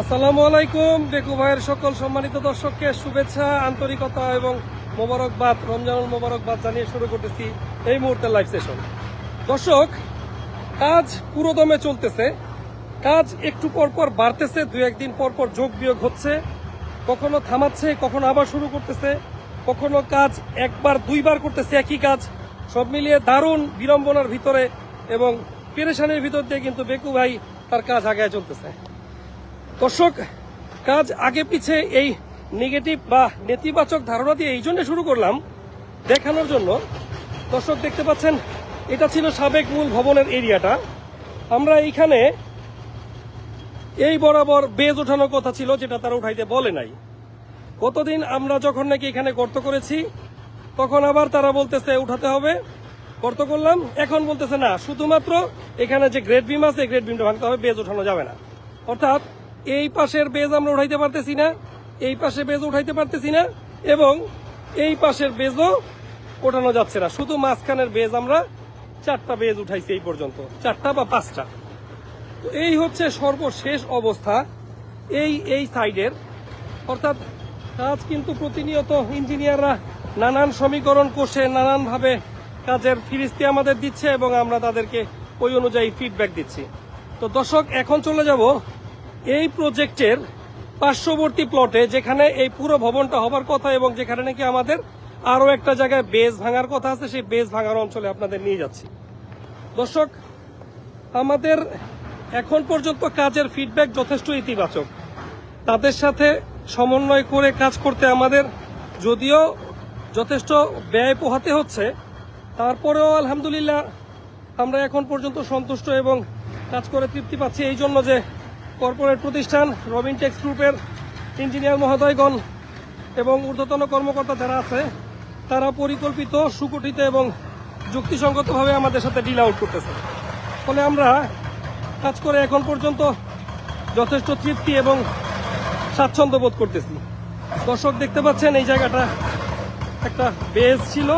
আসসালামু আলাইকুম। বেকু ভাইয়ের সকল সম্মানিত দর্শককে শুভেচ্ছা, আন্তরিকতা এবং মোবারকবাদ, রমজানুল মোবারকবাদ জানিয়ে শুরু করতেছি এই মুহূর্তের লাইভ সেশন। দর্শক, কাজ পুরোদমে চলতেছে। কাজ একটু পর পর বাড়তেছে, দু একদিন পর পর যোগ বিয়োগ হচ্ছে, কখনো থামাচ্ছে, কখনো আবার শুরু করতেছে, কখনো কাজ একবার দুইবার করতেছে একই কাজ। সব মিলিয়ে দারুণ বিড়ম্বনার ভিতরে এবং পেরেশানির ভিতর দিয়ে কিন্তু বেকু ভাই তার কাজ আগায় চলতেছে। দর্শক, কাজ আগে পিছে এই নেগেটিভ বা নেতিবাচক ধারণা দিয়ে এই জন্য শুরু করলাম, দেখানোর জন্য। দর্শক দেখতে পাচ্ছেন, এটা ছিল সাবেক মূল ভবনের এরিয়াটা। আমরা এইখানে এই বরাবর বেজ ওঠানোর কথা ছিল, যেটা তারা উঠাইতে বলে নাই। গতদিন আমরা যখন নাকি এখানে গর্ত করেছি, তখন আবার তারা বলতেছে উঠাতে হবে, গর্ত করলাম। এখন বলতেছে না, শুধুমাত্র এখানে যে গ্রেড বিম আছে এই গ্রেড বিমটা ভাঙতে হবে, বেজ ওঠানো যাবে না। অর্থাৎ এই পাশের বেজ আমরা উঠাইতে পারতেছি না, এই পাশে বেজ উঠাইতে পারতেছি না, এবং এই পাশের বেজও ওঠানো যাচ্ছে না। শুধু মাঝখানের বেজ আমরা 4টা বেজ উঠাইছি এই পর্যন্ত, 4টা বা 5টা। তো এই হচ্ছে সর্বশেষ অবস্থা এই সাইডের। অর্থাৎ কাজ কিন্তু প্রতিনিয়ত ইঞ্জিনিয়াররা নানান সমীকরণ কষে নানানভাবে কাজের ফিরিস্তি আমাদের দিচ্ছে এবং আমরা তাদেরকে ওই অনুযায়ী ফিডব্যাক দিচ্ছি। তো দর্শক, এখন চলে যাব এই প্রজেক্টের পার্শ্ববর্তী প্লটে, যেখানে এই পুরো ভবনটা হবার কথা এবং যেখানে নাকি আমাদের আরো একটা জায়গায় বেজ ভাঙার কথা আছে। সেই বেজ ভাঙার অঞ্চলে আপনাদের নিয়ে যাচ্ছি। দর্শক, আমাদের এখন পর্যন্ত কাজের ফিডব্যাক যথেষ্ট ইতিবাচক। তাদের সাথে সমন্বয় করে কাজ করতে আমাদের যদিও যথেষ্ট ব্যয় পোহাতে হচ্ছে, তারপরেও আলহামদুলিল্লাহ আমরা এখন পর্যন্ত সন্তুষ্ট এবং কাজ করে তৃপ্তি পাচ্ছি। এই জন্য যে কর্পোরেট প্রতিষ্ঠান রবিনটেক্স গ্রুপের ইঞ্জিনিয়ার মহোদয়গণ এবং ঊর্ধ্বতন কর্মকর্তা যারা আছে, তারা পরিকল্পিত, সুগঠিত এবং যুক্তিসঙ্গতভাবে আমাদের সাথে ডিল আউট করতেছে। ফলে আমরা কাজ করে এখন পর্যন্ত যথেষ্ট তৃপ্তি এবং স্বাচ্ছন্দ্য বোধ করতেছি। দর্শক দেখতে পাচ্ছেন, এই জায়গাটা একটা বেজ ছিল,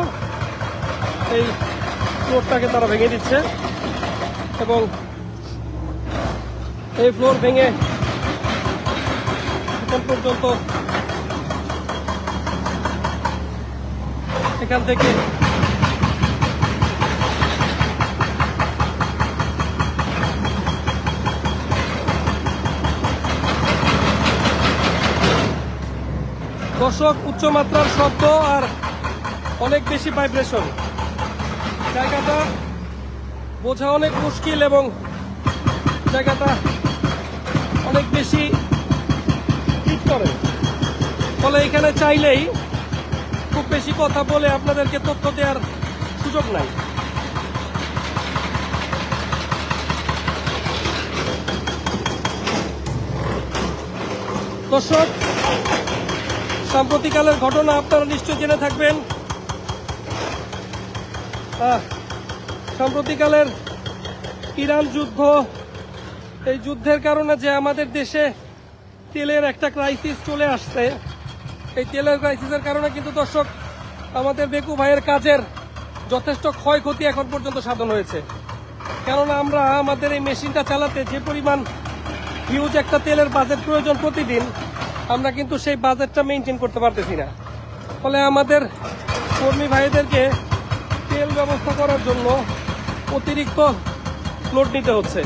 এই ফ্লোরটাকে তারা ভেঙে দিচ্ছে এবং এই ফ্লোর ভেঙে এখন পর্যন্ত এখান থেকে দর্শক, উচ্চমাত্রার শব্দ আর অনেক বেশি ভাইব্রেশন, জায়গাটা বোঝা অনেক মুশকিল এবং জায়গাটা অনেক বেশি হিট করে। ফলে এখানে চাইলেই খুব বেশি কথা বলে আপনাদেরকে তথ্য দেওয়ার সুযোগ নাই। দর্শক, সাম্প্রতিককালের ঘটনা আপনারা নিশ্চয় জেনে থাকবেন। সাম্প্রতিককালের ইরান যুদ্ধ, এই যুদ্ধের কারণে যে আমাদের দেশে তেলের একটা ক্রাইসিস চলে আসছে, এই তেলের ক্রাইসিসের কারণে কিন্তু দর্শক আমাদের বেকু ভাইয়ের কাজের যথেষ্ট ক্ষয়ক্ষতি এখন পর্যন্ত সাধন হয়েছে। কেননা আমরা আমাদের এই মেশিনটা চালাতে যে পরিমাণ হিউজ একটা তেলের বাজেট প্রয়োজন প্রতিদিন, আমরা কিন্তু সেই বাজেটটা মেনটেন করতে পারতেছি না। ফলে আমাদের কর্মী ভাইদেরকে তেল ব্যবস্থা করার জন্য অতিরিক্ত লোড নিতে হচ্ছে।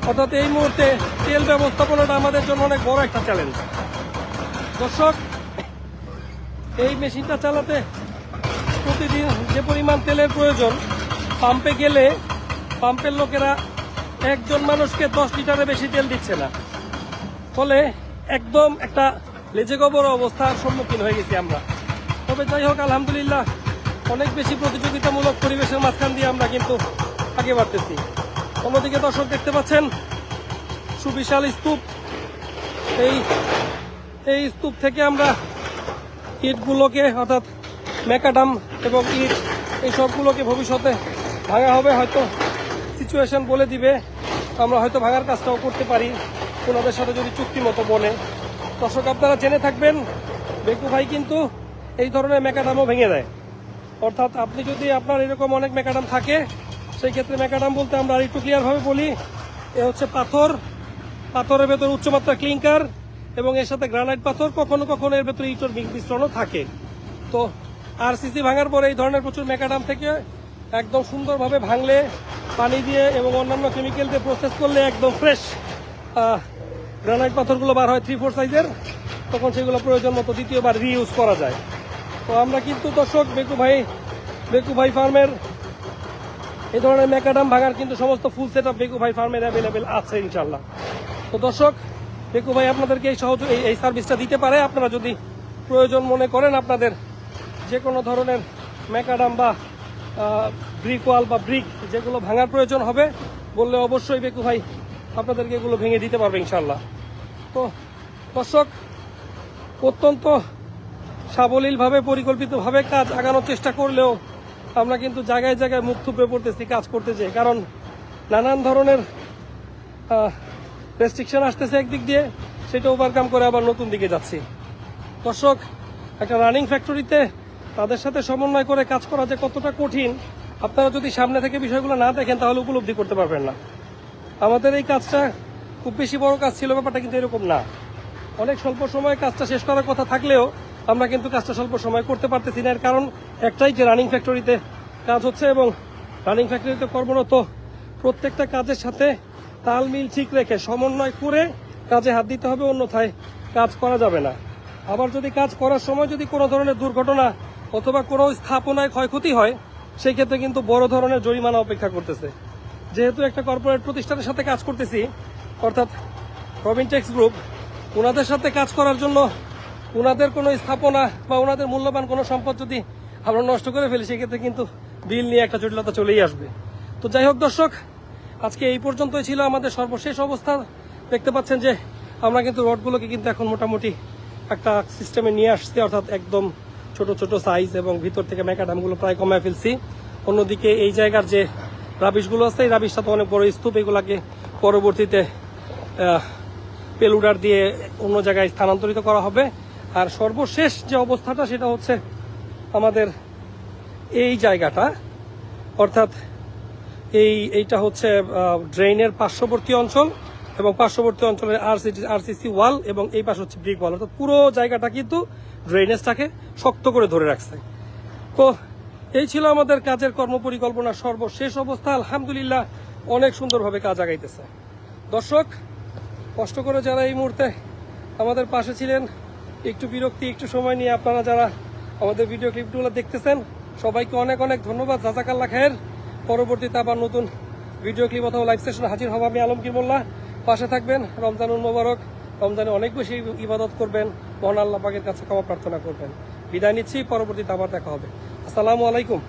অর্থাৎ এই মুহূর্তে তেল ব্যবস্থাপনাটা আমাদের জন্য অনেক বড় একটা চ্যালেঞ্জ। দর্শক, এই মেশিনটা চালাতে প্রতিদিন যে পরিমাণ তেলের প্রয়োজন, পাম্পে গেলে পাম্পের লোকেরা একজন মানুষকে 10 লিটারের বেশি তেল দিচ্ছে না। ফলে একদম একটা লেজে গোবর অবস্থার সম্মুখীন হয়ে গেছি আমরা। তবে যাই হোক, আলহামদুলিল্লাহ অনেক বেশি প্রতিযোগিতামূলক পরিবেশের মাঝখান দিয়ে আমরা কিন্তু আগে বাড়তেছি। অন্যদিকে দর্শক দেখতে পাচ্ছেন সুবিশাল স্তূপ। এই স্তূপ থেকে আমরা ইটগুলোকে, অর্থাৎ ম্যাকাডাম এবং ইট, এই সবগুলোকে ভবিষ্যতে ভাঙা হবে। হয়তো সিচুয়েশন বলে দিবে, আমরা হয়তো ভাঙার কাজটাও করতে পারি ওনাদের সাথে যদি চুক্তি মতো বলে। দর্শক, আপনারা জেনে থাকবেন, বেকু ভাই কিন্তু এই ধরনের ম্যাকাডামও ভেঙে দেয়। অর্থাৎ আপনি যদি আপনার এরকম অনেক ম্যাকাডাম থাকে, সেই ক্ষেত্রে ম্যাকাডাম বলতে আমরা আর একটু ক্লিয়ারভাবে বলি, এ হচ্ছে পাথর পাথরের ভেতরে উচ্চমাত্রা ক্লিংকার এবং এর সাথে গ্রানাইট পাথর, কখনো কখনো এর ভেতরে ইটের মিশ্রণও থাকে। তো আরসিসি ভাঙার পরে এই ধরনের প্রচুর ম্যাকাডাম থেকে একদম সুন্দরভাবে ভাঙলে পানি দিয়ে এবং অন্যান্য কেমিক্যাল দিয়ে প্রসেস করলে একদম ফ্রেশ গ্রানাইট পাথরগুলো বার হয় 3-4 সাইজের, তখন সেগুলো প্রয়োজন মতো দ্বিতীয়বার রিইউজ করা যায়। তো আমরা কিন্তু দর্শক বেকু ভাই ফার্মের এই ধরনের ম্যাকাডাম ভাঙার কিন্তু সমস্ত ফুল সেট আপ বেকু ভাই ফার্মের অ্যাভেলেবেল আছে ইনশাল্লাহ। তো দর্শক, বেকু ভাই আপনাদেরকে এই সার্ভিসটা দিতে পারে। আপনারা যদি প্রয়োজন মনে করেন, আপনাদের যে কোনো ধরনের ম্যাকাডাম বা ব্রিক ওয়াল বা ব্রিক যেগুলো ভাঙার প্রয়োজন হবে বললে অবশ্যই বেকু ভাই আপনাদেরকে এগুলো ভেঙে দিতে পারবে ইনশাল্লাহ। তো দর্শক, অত্যন্ত সাবলীলভাবে পরিকল্পিতভাবে কাজ আগানোর চেষ্টা করলেও আমরা কিন্তু জায়গায় জায়গায় মুখ থুবড়ে পড়তেছি কাজ করতে যেয়ে, কারণ নানান ধরনের রেস্ট্রিকশন আসতেছে একদিক দিয়ে, সেটা ওভারকাম করে আবার নতুন দিকে যাচ্ছি। দর্শক, একটা রানিং ফ্যাক্টরিতে তাদের সাথে সমন্বয় করে কাজ করা যে কতটা কঠিন, আপনারা যদি সামনে থেকে বিষয়গুলো না দেখেন তাহলে উপলব্ধি করতে পারবেন না। আমাদের এই কাজটা খুব বেশি বড় কাজ ছিল, ব্যাপারটা কিন্তু এরকম না। অনেক স্বল্প সময়ে কাজটা শেষ করার কথা থাকলেও আমরা কিন্তু কাজটা স্বল্প সময় করতে পারতেছি না। এর কারণ একটাই, যে রানিং ফ্যাক্টরিতে কাজ হচ্ছে এবং রানিং ফ্যাক্টরিতে কর্মরত প্রত্যেকটা কাজের সাথে তাল মিল ঠিক রেখে সমন্বয় করে কাজে হাত দিতে হবে, অন্যথায় কাজ করা যাবে না। আবার যদি কাজ করার সময় যদি কোনো ধরনের দুর্ঘটনা অথবা কোনো স্থাপনায় ক্ষয়ক্ষতি হয়, সেই ক্ষেত্রে কিন্তু বড় ধরনের জরিমানা অপেক্ষা করতেছে। যেহেতু একটা কর্পোরেট প্রতিষ্ঠানের সাথে কাজ করতেছি, অর্থাৎ প্রভিনটেক্স গ্রুপ, ওনাদের সাথে কাজ করার জন্য ওনাদের কোনো স্থাপনা বা ওনাদের মূল্যবান কোনো সম্পদ যদি আমরা নষ্ট করে ফেলি, সেক্ষেত্রে কিন্তু বিল নিয়ে একটা জটিলতা চলেই আসবে। তো যাই হোক দর্শক, আজকে এই পর্যন্তই ছিল আমাদের সর্বশেষ অবস্থা। দেখতে পাচ্ছেন যে আমরা কিন্তু রডগুলোকে কিন্তু এখন মোটামুটি একটা সিস্টেমে নিয়ে আসছি, অর্থাৎ একদম ছোট ছোট সাইজ, এবং ভিতর থেকে ম্যাকাডামগুলো প্রায় কমায় ফেলছি। অন্যদিকে এই জায়গার যে রাবিশগুলো আছে, এই রাবিশটা তো অনেক বড় স্তূপ, এগুলাকে পরবর্তীতে পেলুডার দিয়ে অন্য জায়গায় স্থানান্তরিত করা হবে। আর সর্বশেষ যে অবস্থাটা, সেটা হচ্ছে আমাদের এই জায়গাটা, অর্থাৎ এইটা হচ্ছে ড্রেইনের পার্শ্ববর্তী অঞ্চল এবং পার্শ্ববর্তী অঞ্চলের আরসিসি ওয়াল, এবং এই পাশে হচ্ছে ব্রিক ওয়াল, অর্থাৎ পুরো জায়গাটা কিন্তু ড্রেনেজটাকে শক্ত করে ধরে রাখছে। তো এই ছিল আমাদের কাজের কর্মপরিকল্পনার সর্বশেষ অবস্থা। আলহামদুলিল্লাহ অনেক সুন্দরভাবে কাজ আগাইতেছে। দর্শক, কষ্ট করে যারা এই মুহূর্তে আমাদের পাশে ছিলেন, একটু বিরক্তি, একটু সময় নিয়ে আপনারা যারা আমাদের ভিডিও ক্লিপগুলো দেখতেছেন, সবাইকে অনেক অনেক ধন্যবাদ, জাযাকাল্লাহ খায়ের। পরবর্তীতে আবার নতুন ভিডিও ক্লিপ অথবা লাইভ সেশনে হাজির হব আমি, আলমগীর মোল্লা। পাশে থাকবেন। রমজানুল মোবারক। রমজানে অনেক বেশি ইবাদত করবেন, মহান আল্লাহ পাকের কাছে ক্ষমা প্রার্থনা করবেন। বিদায় নিচ্ছি, পরবর্তীতে আবার দেখা হবে। আসসালামু আলাইকুম।